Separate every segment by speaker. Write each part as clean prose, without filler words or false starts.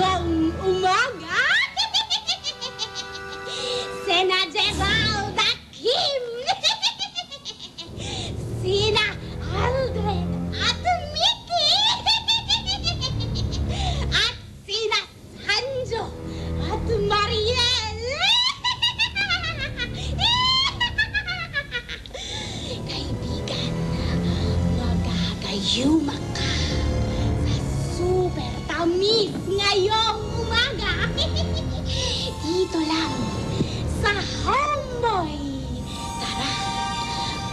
Speaker 1: ngayong umaga. Sina Gerald at Kim. Sina Aldred at Mickey. At sina Sanjo at Mariel. Kaibigan, magagayuma ka sa super tamis ngayong umaga. Dito lang sa Homeboy. Tara,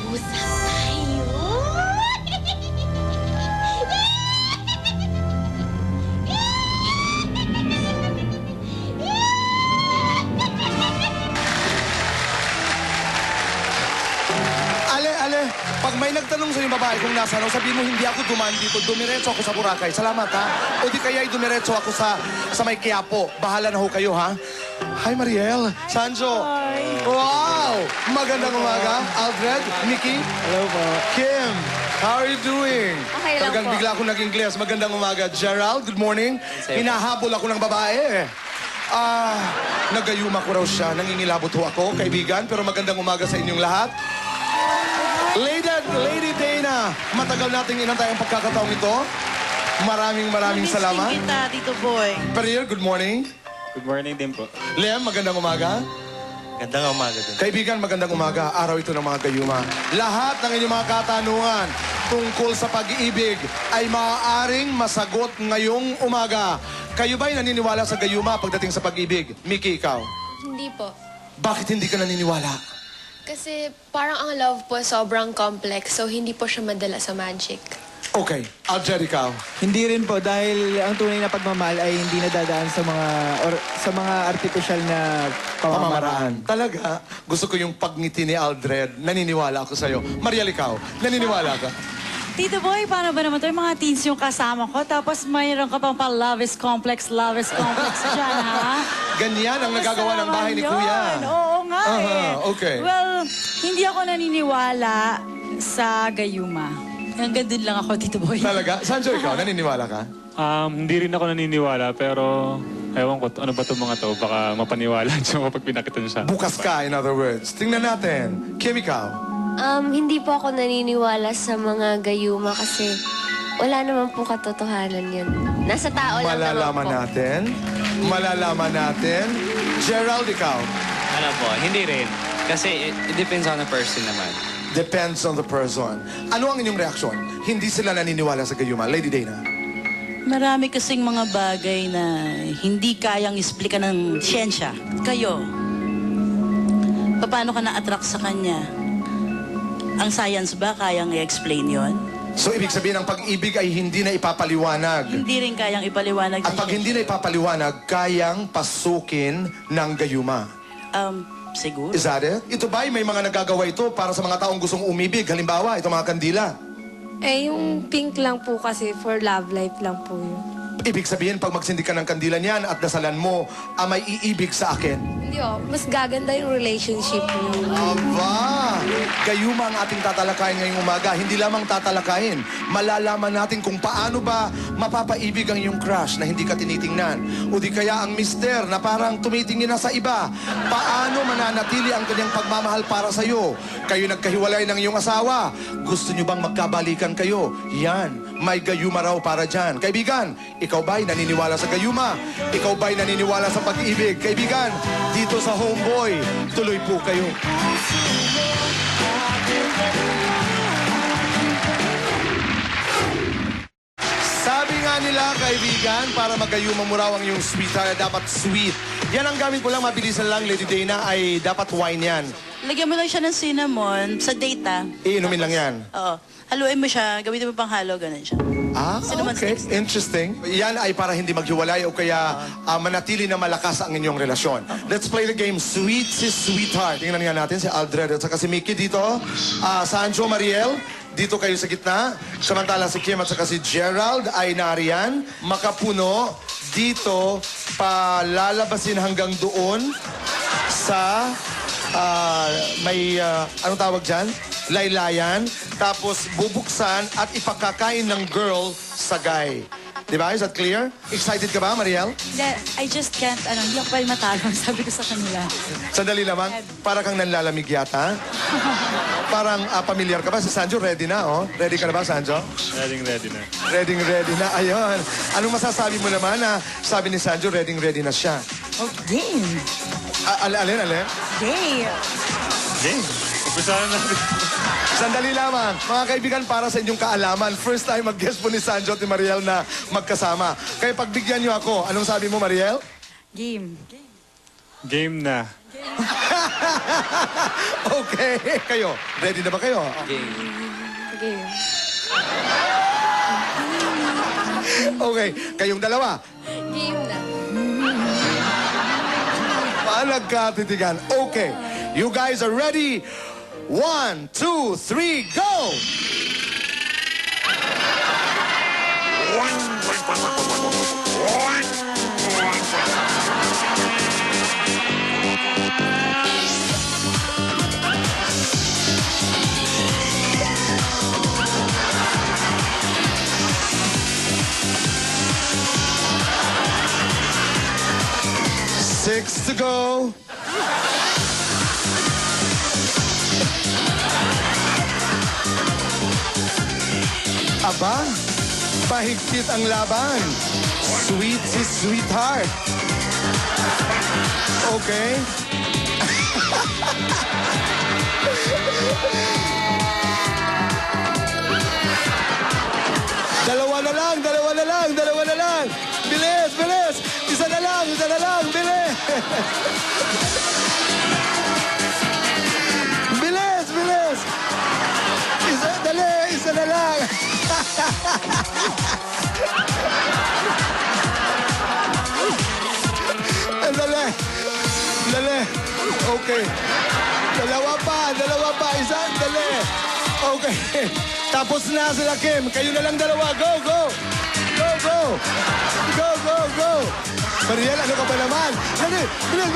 Speaker 1: usap tayo.
Speaker 2: Ale, pag may nagtanong sa yung babae kung nasaan ako, sabihin mo, hindi ako dumaan dito, dumiretso ako sa Boracay. Salamat, ha? O di kaya dumiretso ako sa may Quiapo. Bahala na ho kayo, ha? Hi, Mariel. Sanjo. Wow! Magandang umaga. Aldred, Nikki.
Speaker 3: Hello po.
Speaker 2: Kim, how are you doing?
Speaker 1: Okay lang
Speaker 2: Talagang
Speaker 1: po.
Speaker 2: bigla ako nag-Ingles. Magandang umaga. Gerald, good morning.
Speaker 3: Same.
Speaker 2: Hinahabol ako ng babae. Nagayuma ko raw siya. Nangingilabot ho ako, kaibigan. Pero magandang umaga sa inyong lahat. Lady Dana, matagal nating inantay ang pagkakataong ito. Maraming salamat.
Speaker 4: Kita, Tito Boy.
Speaker 2: Periel, good morning.
Speaker 3: Good morning din po.
Speaker 2: Lem, magandang umaga.
Speaker 3: Gandang umaga din.
Speaker 2: Kaibigan, magandang umaga. Araw ito ng mga gayuma. Lahat ng inyong mga katanungan tungkol sa pag-ibig ay maaaring masagot ngayong umaga. Kayo ba'y naniniwala sa gayuma pagdating sa pag-ibig? Mickey, ikaw?
Speaker 5: Hindi po.
Speaker 2: Bakit hindi ka naniniwala?
Speaker 5: Kasi parang ang love po sobrang complex, so hindi po siya madala sa magic.
Speaker 2: Okay, Aldred, ikaw?
Speaker 3: Hindi rin po dahil ang tunay na pagmamahal ay hindi nadadaan sa mga artificial na pamamaraan.
Speaker 2: Talaga, gusto ko yung pagngiti ni Aldred. Naniniwala ako sa'yo. Mariel, ikaw? Naniniwala ka?
Speaker 4: Tito Boy, paano ba naman to? Yung mga teens yung kasama ko, tapos mayroon ka pang love is complex dyan, ha?
Speaker 2: Ganyan ang nagagawa ng bahay ni
Speaker 4: Kasama
Speaker 2: Kuya.
Speaker 4: yun. Oo nga eh.
Speaker 2: Okay.
Speaker 4: Well, hindi ako naniniwala sa gayuma. Hanggang dun lang ako, Tito Boy.
Speaker 2: Talaga? Sanjo, ikaw? Naniniwala ka?
Speaker 6: Hindi rin ako naniniwala, pero ewan ko, ano ba itong mga to? Baka mapaniwala siya kapag pinakita niya siya.
Speaker 2: Bukas ka, in other words. Tingnan natin. Kim, ikaw?
Speaker 5: Hindi po ako naniniwala sa mga gayuma kasi wala naman po katotohanan yun. Nasa tao lang
Speaker 2: Malalaman
Speaker 5: naman po.
Speaker 2: natin. Malalaman natin. Gerald, ikaw?
Speaker 7: Ano po, hindi rin. Kasi it depends on the person naman.
Speaker 2: Depends on the person. Ano ang inyong reaksyon? Hindi sila naniniwala sa gayuma. Lady Dana?
Speaker 4: Marami kasing mga bagay na hindi kayang explica ng siyensya. Kayo, paano ka na-attract sa kanya? Ang science ba kayang i-explain yon?
Speaker 2: So, ibig sabihin, ang pag-ibig ay hindi na ipapaliwanag.
Speaker 4: Hindi rin kayang ipaliwanag
Speaker 2: At
Speaker 4: sa
Speaker 2: pag hindi na ipapaliwanag, kayang pasukin ng gayuma.
Speaker 4: Siguro.
Speaker 2: Is that it? Ito ba may mga nagagawa ito para sa mga taong gustong umibig? Halimbawa, itong mga kandila.
Speaker 8: Eh, yung pink lang po kasi for love life lang po yun.
Speaker 2: Ibig sabihin, pag magsindi ka ng kandila niyan at dasalan mo, may iibig sa akin.
Speaker 8: Hindi mas gaganda yung relationship niyo.
Speaker 2: Aba! Gayuma ang ating tatalakayin ngayong umaga. Hindi lamang tatalakayin. Malalaman natin kung paano ba mapapaibig ang iyong crush na hindi ka tinitingnan. O di kaya ang mister na parang tumitingin na sa iba. Paano mananatili ang kanyang pagmamahal para sa iyo? Kayo nagkahiwalay ng iyong asawa. Gusto niyo bang magkabalikan kayo? Yan. May gayuma raw para dyan. Kaibigan, ikaw ba'y naniniwala sa gayuma? Ikaw ba'y naniniwala sa pag-ibig? Kaibigan, dito sa Homeboy, tuloy po kayo. Sabi nga nila, kaibigan, para magayuma mo raw ang iyong sweetheart, dapat sweet. Yan ang gamit ko lang, mabilisan lang, Lady Dana, ay dapat wine yan.
Speaker 4: Lagyan mo lang siya ng cinnamon sa data.
Speaker 2: Iinumin lang yan.
Speaker 4: Oo. Haluin mo siya, gawin mo pang halo, ganun siya. Cinnamon
Speaker 2: Okay.
Speaker 4: sticks.
Speaker 2: Interesting. Yan ay para hindi maghiwalay o kaya manatili na malakas ang inyong relasyon. Let's play the game, Sweet si Sweetheart. Tingnan nga natin si Aldred at saka si Mickey dito. Sanjo, Mariel, dito kayo sa gitna. Samantala si Kim at saka si Gerald ay nariyan. Makapuno, dito, palalabasin hanggang doon sa anong tawag dyan? Laylayan. Tapos bubuksan at ipakakain ng girl sa guy. Di ba? Is that clear? Excited ka ba, Mariel?
Speaker 4: Hindi, I just can't, hindi ako pwede matalo. Sabi ko sa kanila.
Speaker 2: Sandali lamang. Para kang nanlalamig yata. Parang pamilyar ka ba? Si Sanjo, ready na, oh. Ready ka na ba, Sanjo?
Speaker 6: Ready na.
Speaker 2: Ready na. Ayun. Anong masasabi mo naman na sabi ni Sanjo, ready na siya?
Speaker 4: Oh, game.
Speaker 2: Alin?
Speaker 4: Game.
Speaker 6: Game. Umpisahan natin.
Speaker 2: Sandali lamang. Mga kaibigan, para sa inyong kaalaman, first time mag-guest po ni Sanjo at ni Mariel na magkasama. Kaya pagbigyan niyo ako, anong sabi mo, Mariel?
Speaker 4: Game.
Speaker 6: Game na.
Speaker 2: Okay. Kayo, ready na ba kayo?
Speaker 5: Game.
Speaker 2: Okay. Kayong dalawa.
Speaker 5: Game na.
Speaker 2: Nagkatitigan. Okay. You guys are ready? 1, 2, 3, go! Six to go. Aba, pahigpit ang laban. Sweet si sweetheart. Okay. Dalawa na lang. Bilis. Isa na lang, bilis. Bilis. Isa na lang. Dali. Okay. Dalawa pa. Isa, dali. Okay. Tapos na sila, Kim. Kayo na lang dalawa. Go. Mariel, ano ka ba naman? Dali, bilis.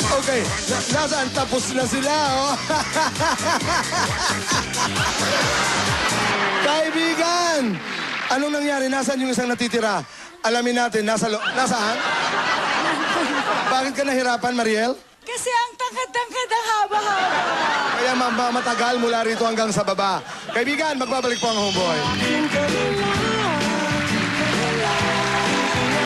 Speaker 2: Okay. Nasaan? Tapos na sila, oh. Kaibigan! Anong nangyari? Nasaan yung isang natitira? Alamin natin. Nasaan? Bakit ka nahirapan, Mariel?
Speaker 4: Kasi ang tangkad-tangkad ang haba-haba.
Speaker 2: Kaya matagal mula rito hanggang sa baba. Kaibigan, magbabalik po ang homeboy.